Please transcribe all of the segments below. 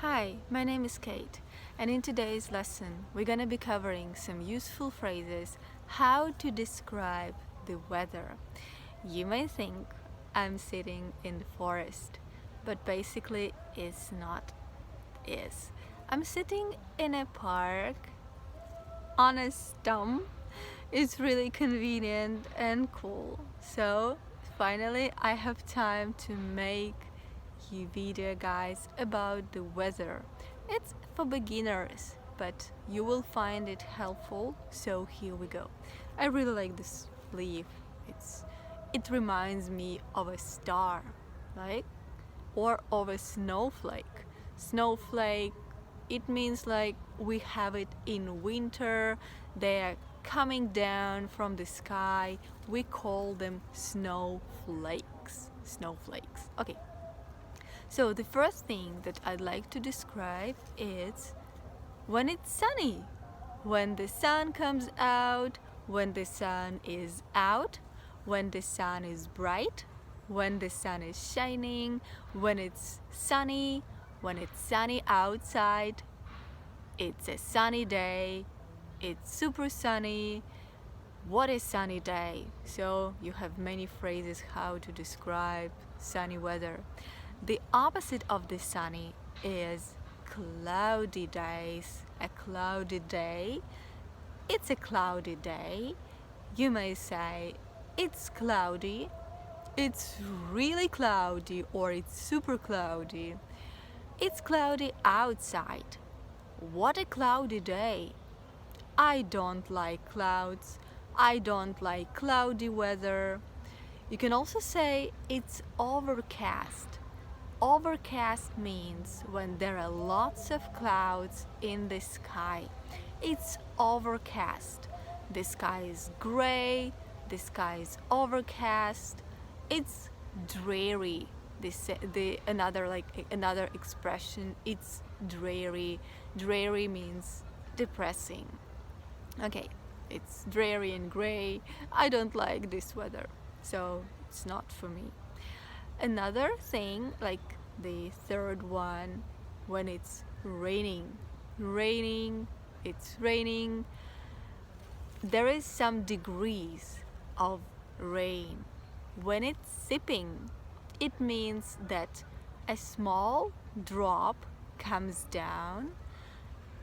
Hi, my name is Kate, and in today's lesson, we're going to be covering some useful phrases how to describe the weather. You may think I'm sitting in the forest, but basically it's not is. I'm sitting in a park on a stump. It's really convenient and cool. So finally I have time to make you video guys about the weather. It's for beginners, but you will find it helpful, so here we go. I really like this leaf. It reminds me of a star, like, or of a snowflake. Snowflake, it means like we have it in winter. They are coming down from the sky. We call them snowflakes. Okay. So the first thing that I'd like to describe is when it's sunny. When the sun comes out, when the sun is out, when the sun is bright, when the sun is shining, when it's sunny outside, it's a sunny day, it's super sunny. What is sunny day? So you have many phrases how to describe sunny weather. The opposite of the sunny is cloudy days. A cloudy day. It's a cloudy day. You may say it's cloudy, it's really cloudy, or it's super cloudy. It's cloudy outside. What a cloudy day. I don't like clouds. I don't like cloudy weather. You can also say it's overcast. Overcast means when there are lots of clouds in the sky. It's overcast. The sky is gray, the sky is overcast. It's dreary. Another expression, it's dreary. Dreary means depressing. Okay, it's dreary and gray. I don't like this weather, so it's not for me. Another thing, like the third one, when it's raining. It's raining. There is some degrees of rain. When it's sipping, it means that a small drop comes down,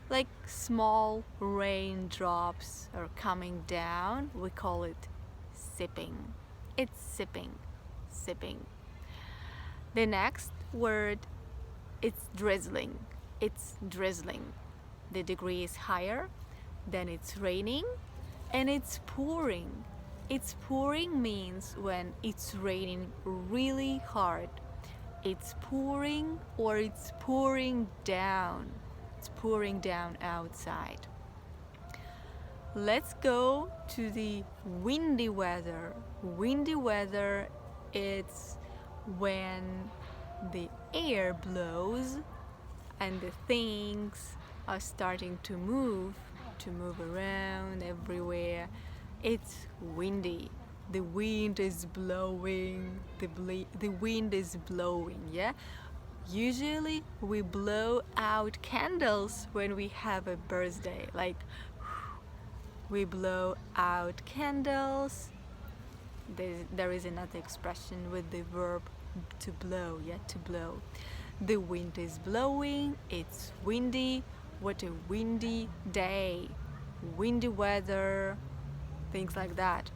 like small raindrops are coming down. We call it sipping. It's sipping. The next word, it's drizzling. It's drizzling. The degree is higher, then it's raining, and it's pouring. It's pouring means when it's raining really hard. It's pouring or it's pouring down. It's pouring down outside. Let's go to the windy weather. Windy weather, it's when the air blows and the things are starting to move around everywhere. It's windy. The wind is blowing. The wind is blowing, yeah? Usually we blow out candles when we have a birthday. Like, we blow out candles. There is another expression with the verb to blow, yeah, to blow. The wind is blowing, it's windy. What a windy day. Windy weather, things like that.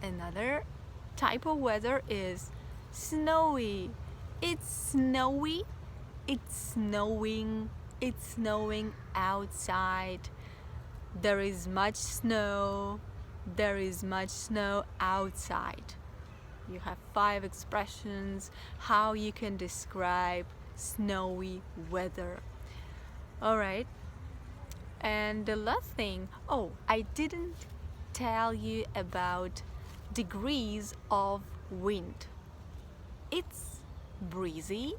Another type of weather is snowy. It's snowy, it's snowing outside. There is much snow outside. You have 5 expressions how you can describe snowy weather. Alright, and the last thing, I didn't tell you about degrees of wind. It's breezy.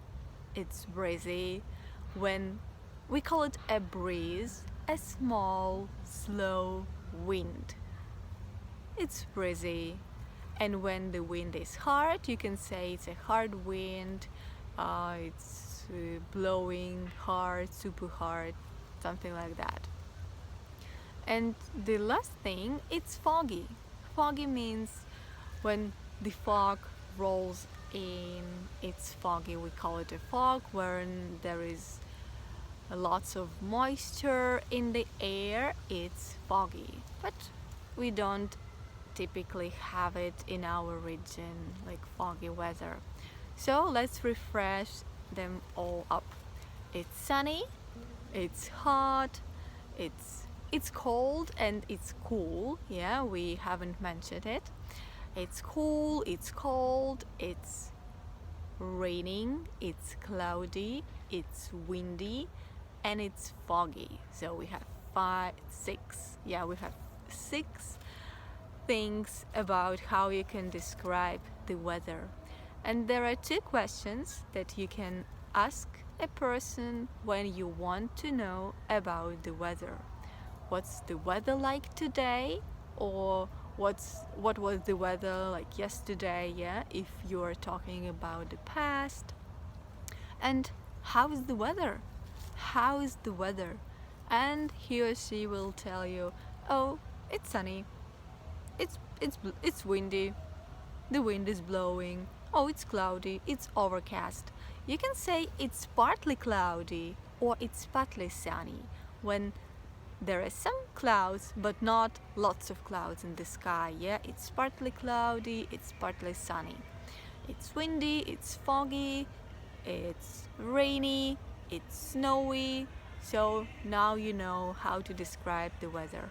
When we call it a breeze, a small, slow wind. It's breezy. And when the wind is hard, you can say it's a hard wind. It's blowing hard, super hard, something like that. And the last thing, it's foggy. Foggy means when the fog rolls in, it's foggy. We call it a fog when there is lots of moisture in the air, it's foggy. But we don't typically have it in our region, like foggy weather. So let's refresh them all up. It's sunny, it's hot, it's cold, and it's cool. Yeah, we haven't mentioned it. It's cool, it's cold, it's raining, it's cloudy, it's windy, and it's foggy. So we have we have 6 things about how you can describe the weather. And there are 2 questions that you can ask a person when you want to know about the weather. What's the weather like today? Or what was the weather like yesterday? Yeah, if you are talking about the past. And how is the weather? How is the weather? And he or she will tell you, oh, it's sunny, it's windy, the wind is blowing, oh, it's cloudy, it's overcast. You can say it's partly cloudy or it's partly sunny when there are some clouds but not lots of clouds in the sky. Yeah, it's partly cloudy, it's partly sunny. It's windy, it's foggy, it's rainy, it's snowy. So now you know how to describe the weather.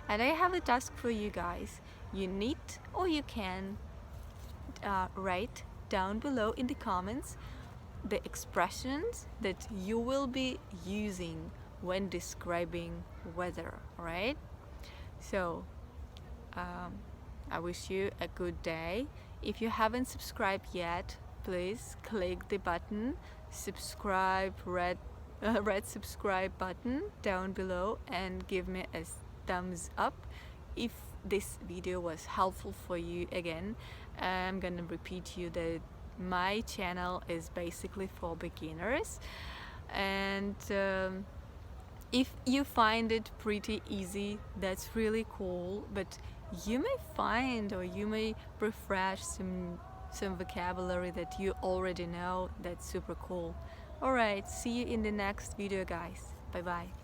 And I have a task for you guys. You need or you can write down below in the comments the expressions that you will be using when describing weather, right? So I wish you a good day. If you haven't subscribed yet, please click the button subscribe, red subscribe button down below, and give me a thumbs up if this video was helpful for you. Again, I'm gonna repeat you that my channel is basically for beginners, and if you find it pretty easy, that's really cool, but you may find or you may refresh some vocabulary that you already know. That's super cool. Alright, see you in the next video, guys. Bye bye.